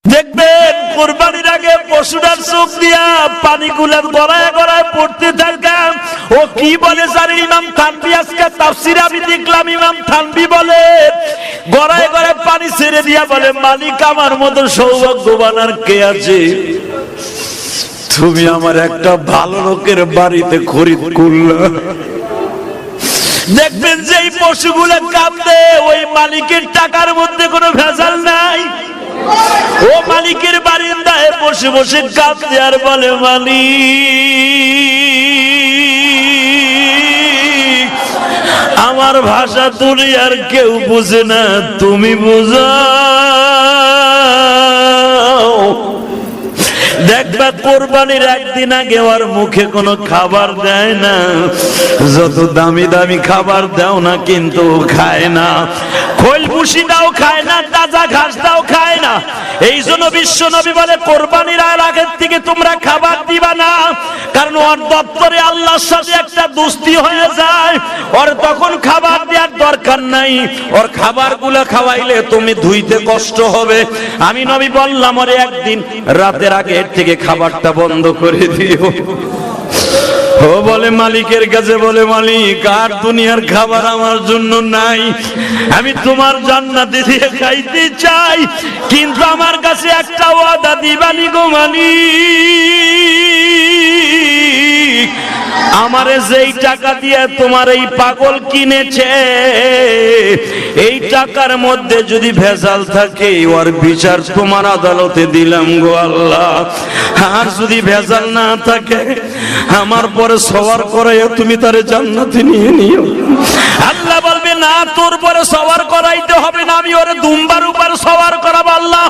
দেখবেন কুরবানির আগে পশুটার চোখ দিয়া পানিগুলা গড়ায় গড়ায় পড়তে থাকে। ও কি বলে জানেন? ইমাম থানভী আজকে তাফসীরে আমি দেখলাম, ইমাম থানভী বলে গড়ায় গড়ায় পানি ছেড়ে দিয়া বলে, মালিক আমার মতো সৌভাগ্যবান আর কে আছে? তুমি আমার একটা ভালো লোকের বাড়িতে খরিদ করলা। দেখবেন যে এই পশুগুলো কাঁদে, ওই মালিকের টাকার মধ্যে কোনো ভেজাল নাই। ও মালিকের বারিন্দায় বসে বসে কাঁদে আর বলে, মালিক আমার ভাষা দুনিয়ার কেউ বুঝে না, তুমি বুঝাও। দেখবা কোরবানির একদিন আগে ওর মুখে কোনো খাবার দেয় না, যত দামি দামি খাবার দাও না কিন্তু খায় না। খৈল ভুসি দাও খায় না, তাজা ঘাস দাও খায় না। এই জন্য বিশ্ব নবী বলে কোরবানির আগের থেকে তোমরা খাবার দিবা না, কারণ ওর দপ্তরে আল্লাহর সাথে একটা দোস্তি হয়ে যায়। ওর তখন খাবার দেওয়ার দরকার নাই, ওর খাবারগুলো খাওয়াইলে তুমি ধুইতে কষ্ট হবে। আমি নবী বললাম ওরে একদিন রাতের আগে থেকে খাবারটা বন্ধ করে দিও। ও বলে মালিকের কাছে বলে, মালিক আর দুনিয়ার খাবার আমার জন্য নাই, আমি তোমার জান্নাতে দিয়ে খাইতে চাই, কিন্তু আমার কাছে একটা ওয়াদা দিবানি গো মালিক। আমারে যেই টাকা দিয়ে তোমার এই পাগল কিনেছে, এই টাকার মধ্যে যদি ভেজাল থাকে ওর বিচার তোমার আদালতে দিলাম গো আল্লাহ। আর যদি ভেজাল না থাকে আমার পরে সওয়ার করাইয়া তুমি তারে জান্নাতে নিয়ে নিও। আল্লাহ বলবে না, তোর পরে সওয়ার করাইতে হবে না, আমি ওরে দুম্বার উপর সওয়ার করাবো। আল্লাহ